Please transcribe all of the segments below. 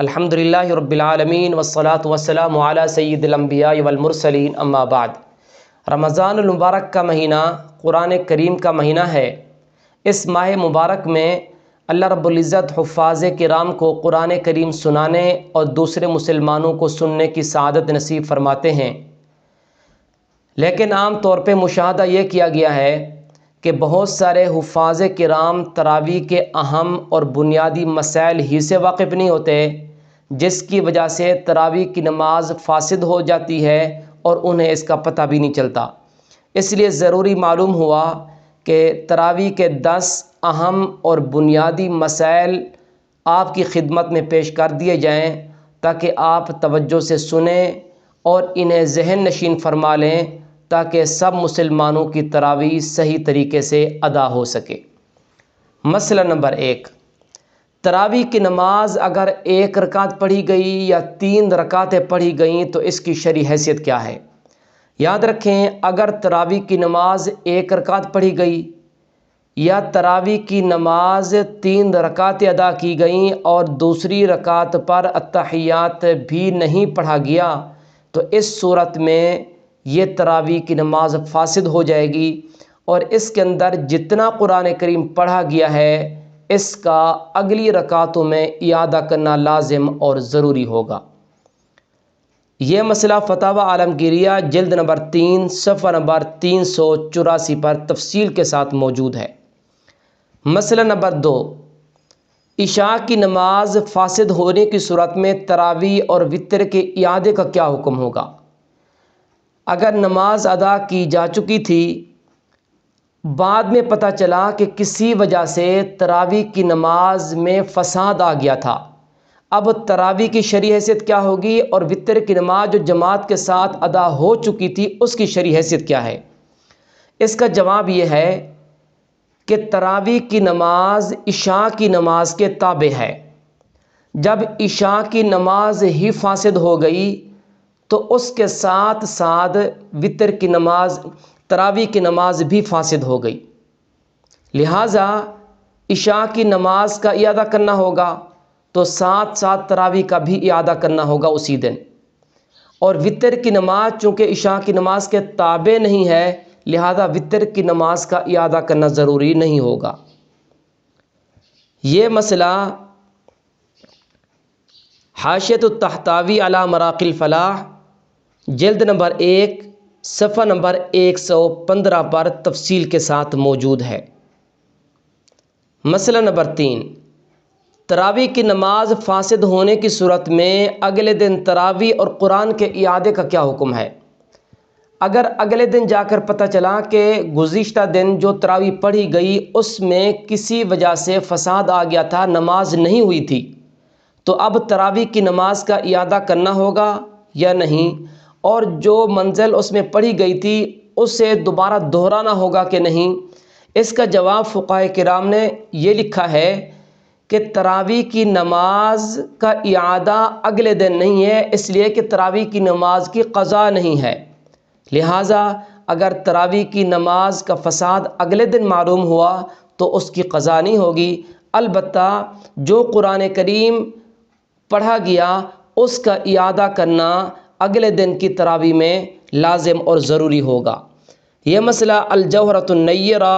الحمدللہ رب العالمین والصلاة والسلام علی سید الانبیاء والمرسلین اما بعد۔ رمضان المبارک کا مہینہ قرآن کریم کا مہینہ ہے۔ اس ماہ مبارک میں اللہ رب العزت حفاظ کرام کو قرآن کریم سنانے اور دوسرے مسلمانوں کو سننے کی سعادت نصیب فرماتے ہیں، لیکن عام طور پہ مشاہدہ یہ کیا گیا ہے کہ بہت سارے حفاظ کرام تراویح کے اہم اور بنیادی مسائل ہی سے واقف نہیں ہوتے، جس کی وجہ سے تراویح کی نماز فاسد ہو جاتی ہے اور انہیں اس کا پتہ بھی نہیں چلتا۔ اس لیے ضروری معلوم ہوا کہ تراویح کے 10 اہم اور بنیادی مسائل آپ کی خدمت میں پیش کر دیے جائیں تاکہ آپ توجہ سے سنیں اور انہیں ذہن نشین فرما لیں، تاکہ سب مسلمانوں کی تراویح صحیح طریقے سے ادا ہو سکے۔ مسئلہ نمبر 1، تراویح کی نماز اگر 1 رکعت پڑھی گئی یا 3 رکعتیں پڑھی گئیں تو اس کی شرعی حیثیت کیا ہے؟ یاد رکھیں، اگر تراویح کی نماز 1 رکعت پڑھی گئی یا تراویح کی نماز 3 رکعتیں ادا کی گئیں اور دوسری رکعت پر اتحیات بھی نہیں پڑھا گیا تو اس صورت میں یہ تراویح کی نماز فاسد ہو جائے گی، اور اس کے اندر جتنا قرآن کریم پڑھا گیا ہے اس کا اگلی رکعتوں میں اعادہ کرنا لازم اور ضروری ہوگا۔ یہ مسئلہ فتاوی عالمگیریہ جلد نمبر 3 صفحہ نمبر 384 پر تفصیل کے ساتھ موجود ہے۔ مسئلہ نمبر 2، عشاء کی نماز فاسد ہونے کی صورت میں تراویح اور وتر کے اعادے کا کیا حکم ہوگا؟ اگر نماز ادا کی جا چکی تھی، بعد میں پتہ چلا کہ کسی وجہ سے تراویح کی نماز میں فساد آ گیا تھا، اب تراویح کی شرعی حیثیت کیا ہوگی اور وتر کی نماز جو جماعت کے ساتھ ادا ہو چکی تھی اس کی شرعی حیثیت کیا ہے؟ اس کا جواب یہ ہے کہ تراویح کی نماز عشاء کی نماز کے تابع ہے۔ جب عشاء کی نماز ہی فاسد ہو گئی تو اس کے ساتھ ساتھ وتر کی نماز، تراویح کی نماز بھی فاسد ہو گئی، لہٰذا عشاء کی نماز کا اعادہ کرنا ہوگا تو ساتھ ساتھ تراویح کا بھی اعادہ کرنا ہوگا اسی دن، اور وتر کی نماز چونکہ عشاء کی نماز کے تابع نہیں ہے لہذا وتر کی نماز کا اعادہ کرنا ضروری نہیں ہوگا۔ یہ مسئلہ حاشیۃ الطحطاوی علی مراقی الفلاح جلد نمبر 1 صفحہ نمبر 115 پر تفصیل کے ساتھ موجود ہے۔ مسئلہ نمبر 3، تراویح کی نماز فاسد ہونے کی صورت میں اگلے دن تراویح اور قرآن کے اعادے کا کیا حکم ہے؟ اگر اگلے دن جا کر پتہ چلا کہ گزشتہ دن جو تراویح پڑھی گئی اس میں کسی وجہ سے فساد آ گیا تھا، نماز نہیں ہوئی تھی، تو اب تراویح کی نماز کا اعادہ کرنا ہوگا یا نہیں، اور جو منزل اس میں پڑھی گئی تھی اسے دوبارہ دہرانا ہوگا کہ نہیں؟ اس کا جواب فقہاء کرام نے یہ لکھا ہے کہ تراویح کی نماز کا اعادہ اگلے دن نہیں ہے، اس لیے کہ تراویح کی نماز کی قضا نہیں ہے، لہٰذا اگر تراویح کی نماز کا فساد اگلے دن معلوم ہوا تو اس کی قضا نہیں ہوگی، البتہ جو قرآن کریم پڑھا گیا اس کا اعادہ کرنا اگلے دن کی تراویح میں لازم اور ضروری ہوگا۔ یہ مسئلہ الجوہرۃ النیرہ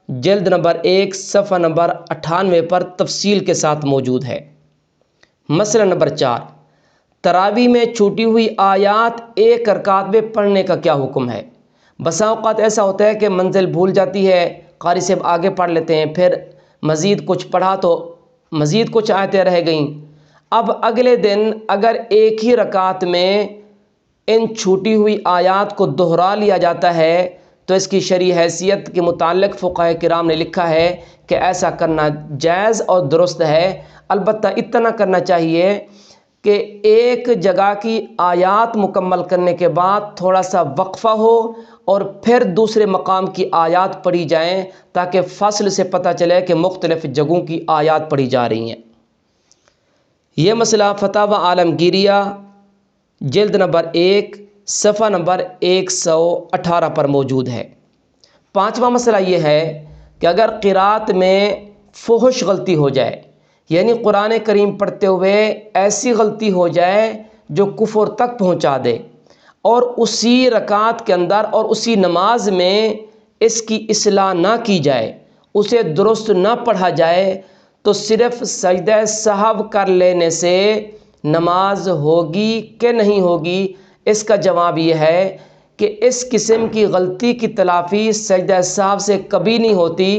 جلد نمبر 1 صفحہ نمبر 98 پر تفصیل کے ساتھ موجود ہے۔ مسئلہ نمبر 4، تراویح میں چھوٹی ہوئی آیات 1 رکعت میں پڑھنے کا کیا حکم ہے؟ بسا اوقات ایسا ہوتا ہے کہ منزل بھول جاتی ہے، قاری صاحب آگے پڑھ لیتے ہیں، پھر مزید کچھ پڑھا تو مزید کچھ آیتیں رہ گئیں، اب اگلے دن اگر ایک ہی رکعت میں ان چھوٹی ہوئی آیات کو دہرا لیا جاتا ہے تو اس کی شرعی حیثیت کے متعلق فقہاء کرام نے لکھا ہے کہ ایسا کرنا جائز اور درست ہے، البتہ اتنا کرنا چاہیے کہ ایک جگہ کی آیات مکمل کرنے کے بعد تھوڑا سا وقفہ ہو اور پھر دوسرے مقام کی آیات پڑھی جائیں تاکہ فصل سے پتہ چلے کہ مختلف جگہوں کی آیات پڑھی جا رہی ہیں۔ یہ مسئلہ فتاوی عالمگیریہ جلد نمبر 1 صفحہ نمبر 118 پر موجود ہے۔ 5واں مسئلہ یہ ہے کہ اگر قرات میں فحش غلطی ہو جائے یعنی قرآن کریم پڑھتے ہوئے ایسی غلطی ہو جائے جو کفر تک پہنچا دے، اور اسی رکعت کے اندر اور اسی نماز میں اس کی اصلاح نہ کی جائے، اسے درست نہ پڑھا جائے، تو صرف سجدہ سہو کر لینے سے نماز ہوگی کہ نہیں ہوگی؟ اس کا جواب یہ ہے کہ اس قسم کی غلطی کی تلافی سجدہ سہو سے کبھی نہیں ہوتی۔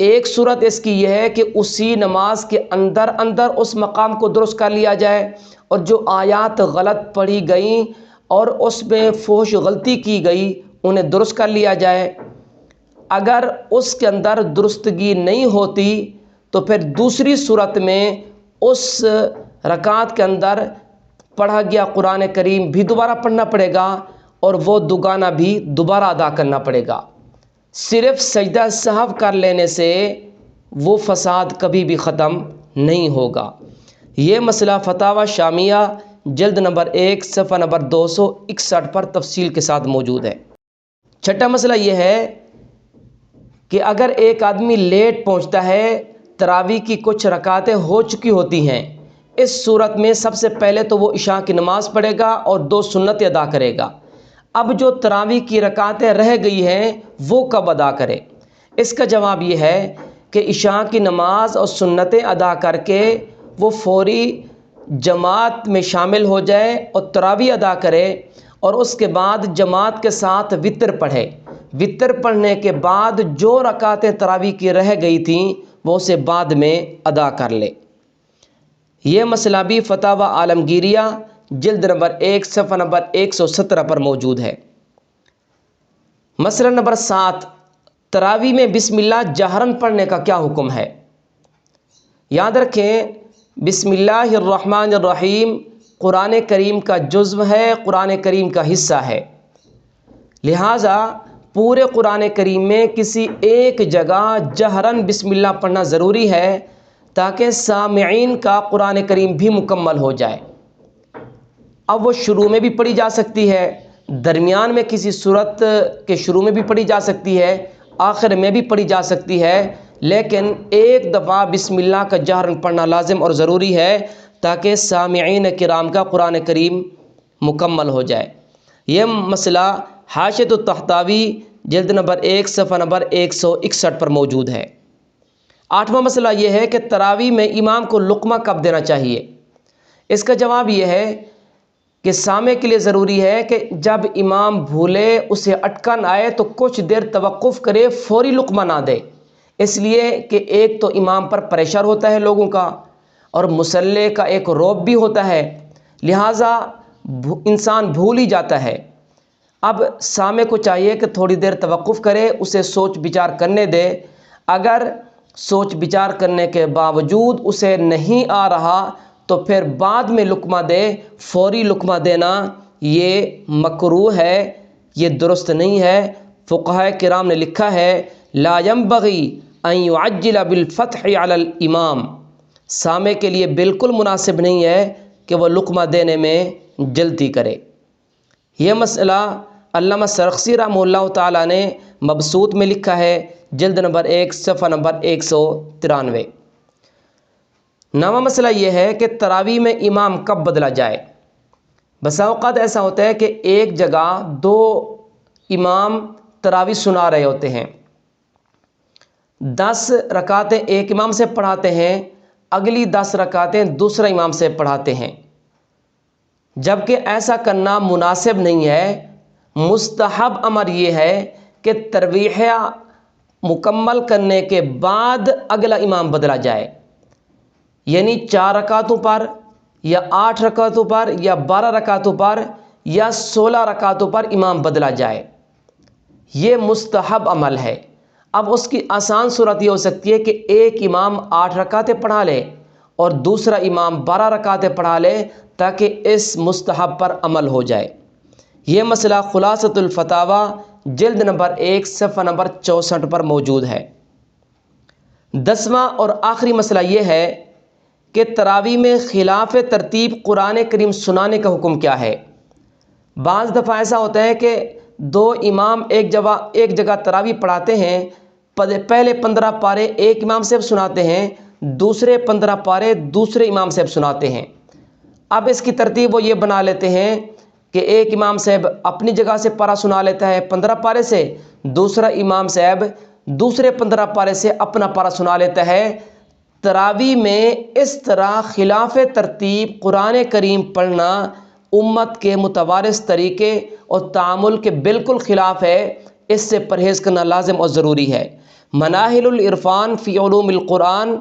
ایک صورت اس کی یہ ہے کہ اسی نماز کے اندر اس مقام کو درست کر لیا جائے، اور جو آیات غلط پڑھی گئیں اور اس میں فحش غلطی کی گئی انہیں درست کر لیا جائے۔ اگر اس کے اندر درستگی نہیں ہوتی تو پھر دوسری صورت میں اس رکعت کے اندر پڑھا گیا قرآن کریم بھی دوبارہ پڑھنا پڑے گا، اور وہ دوگانہ بھی دوبارہ ادا کرنا پڑے گا۔ صرف سجدہ سہو کر لینے سے وہ فساد کبھی بھی ختم نہیں ہوگا۔ یہ مسئلہ فتاوی شامیہ جلد نمبر 1 صفحہ نمبر 261 پر تفصیل کے ساتھ موجود ہے۔ چھٹا مسئلہ یہ ہے کہ اگر ایک آدمی لیٹ پہنچتا ہے، تراویح کی کچھ رکعتیں ہو چکی ہوتی ہیں، اس صورت میں سب سے پہلے تو وہ عشاء کی نماز پڑھے گا اور 2 سنتیں ادا کرے گا۔ اب جو تراویح کی رکعتیں رہ گئی ہیں وہ کب ادا کرے؟ اس کا جواب یہ ہے کہ عشاء کی نماز اور سنتیں ادا کر کے وہ فوری جماعت میں شامل ہو جائے اور تراویح ادا کرے، اور اس کے بعد جماعت کے ساتھ وتر پڑھے۔ وتر پڑھنے کے بعد جو رکعتیں تراویح کی رہ گئی تھیں وہ اسے بعد میں ادا کر لے۔ یہ مسئلہ بھی فتاوی عالمگیریہ جلد نمبر 1 صفحہ نمبر 117 پر موجود ہے۔ مسئلہ نمبر 7، تراویح میں بسم اللہ جہراً پڑھنے کا کیا حکم ہے؟ یاد رکھیں، بسم اللہ الرحمن الرحیم قرآن کریم کا جزو ہے، قرآن کریم کا حصہ ہے، لہٰذا پورے قرآن کریم میں کسی ایک جگہ جہراً بسم اللہ پڑھنا ضروری ہے تاکہ سامعین کا قرآن کریم بھی مکمل ہو جائے۔ اب وہ شروع میں بھی پڑھی جا سکتی ہے، درمیان میں کسی صورت کے شروع میں بھی پڑھی جا سکتی ہے، آخر میں بھی پڑھی جا سکتی ہے، لیکن ایک دفعہ بسم اللہ کا جہراً پڑھنا لازم اور ضروری ہے تاکہ سامعین کرام کا قرآن کریم مکمل ہو جائے۔ یہ مسئلہ حاشیۃ الطحطاوی جلد نمبر 1 صفحہ نمبر 161 پر موجود ہے۔ 8واں مسئلہ یہ ہے کہ تراویح میں امام کو لقمہ کب دینا چاہیے؟ اس کا جواب یہ ہے کہ سامع کے لیے ضروری ہے کہ جب امام بھولے، اسے اٹکن آئے تو کچھ دیر توقف کرے، فوری لقمہ نہ دے، اس لیے کہ ایک تو امام پر پریشر ہوتا ہے لوگوں کا، اور مصلی کا ایک رعب بھی ہوتا ہے، لہٰذا انسان بھول ہی جاتا ہے۔ اب سامع کو چاہیے کہ تھوڑی دیر توقف کرے، اسے سوچ بچار کرنے دے۔ اگر سوچ بچار کرنے کے باوجود اسے نہیں آ رہا تو پھر بعد میں لقمہ دے۔ فوری لقمہ دینا یہ مکروہ ہے، یہ درست نہیں ہے۔ فقہاء کرام نے لکھا ہے لا ينبغي ان يعجل بالفتح على الامام، سامع کے لیے بالکل مناسب نہیں ہے کہ وہ لقمہ دینے میں جلدی کرے۔ یہ مسئلہ علامہ سرخسی رحمہ اللہ تعالیٰ نے مبسوط میں لکھا ہے، جلد نمبر 1 صفحہ نمبر 193۔ 9واں مسئلہ یہ ہے کہ تراویح میں امام کب بدلا جائے؟ بسا اوقات ایسا ہوتا ہے کہ ایک جگہ 2 امام تراویح سنا رہے ہوتے ہیں، 10 رکعتیں ایک امام سے پڑھاتے ہیں، اگلی 10 رکعتیں دوسرا امام سے پڑھاتے ہیں، جبکہ ایسا کرنا مناسب نہیں ہے۔ مستحب امر یہ ہے کہ تراویح مکمل کرنے کے بعد اگلا امام بدلا جائے، یعنی 4 رکعتوں پر یا 8 رکعتوں پر یا 12 رکعتوں پر یا 16 رکعتوں پر امام بدلا جائے، یہ مستحب عمل ہے۔ اب اس کی آسان صورت یہ ہو سکتی ہے کہ ایک امام 8 رکعتیں پڑھا لے اور دوسرا امام 12 رکعتیں پڑھا لے تاکہ اس مستحب پر عمل ہو جائے۔ یہ مسئلہ خلاصۃ الفتاوی جلد نمبر 1 صفحہ نمبر 64 پر موجود ہے۔ 10واں اور آخری مسئلہ یہ ہے کہ تراویح میں خلاف ترتیب قرآن کریم سنانے کا حکم کیا ہے؟ بعض دفعہ ایسا ہوتا ہے کہ 2 امام ایک جگہ تراویح پڑھاتے ہیں، پہلے 15 پارے ایک امام سے سناتے ہیں، دوسرے 15 پارے دوسرے امام صاحب سناتے ہیں۔ اب اس کی ترتیب وہ یہ بنا لیتے ہیں کہ ایک امام صاحب اپنی جگہ سے پارہ سنا لیتا ہے 15 پارے سے، دوسرا امام صاحب دوسرے 15 پارے سے اپنا پارہ سنا لیتا ہے۔ تراویح میں اس طرح خلاف ترتیب قرآن کریم پڑھنا امت کے متوارث طریقے اور تعامل کے بالکل خلاف ہے، اس سے پرہیز کرنا لازم اور ضروری ہے۔ مناہل العرفان فی علوم القرآن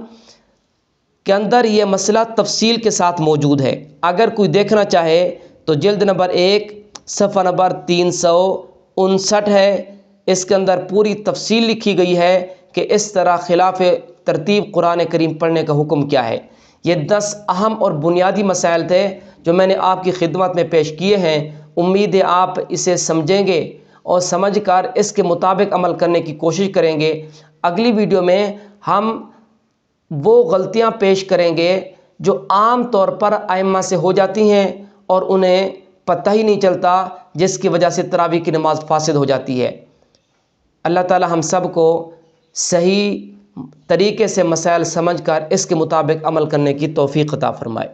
کے اندر یہ مسئلہ تفصیل کے ساتھ موجود ہے، اگر کوئی دیکھنا چاہے تو جلد نمبر 1 صفحہ نمبر 359 ہے، اس کے اندر پوری تفصیل لکھی گئی ہے کہ اس طرح خلاف ترتیب قرآن کریم پڑھنے کا حکم کیا ہے۔ یہ 10 اہم اور بنیادی مسائل تھے جو میں نے آپ کی خدمت میں پیش کیے ہیں۔ امید ہے آپ اسے سمجھیں گے اور سمجھ کر اس کے مطابق عمل کرنے کی کوشش کریں گے۔ اگلی ویڈیو میں ہم وہ غلطیاں پیش کریں گے جو عام طور پر ائمہ سے ہو جاتی ہیں اور انہیں پتہ ہی نہیں چلتا، جس کی وجہ سے تراویح کی نماز فاسد ہو جاتی ہے۔ اللہ تعالی ہم سب کو صحیح طریقے سے مسائل سمجھ کر اس کے مطابق عمل کرنے کی توفیق عطا فرمائے۔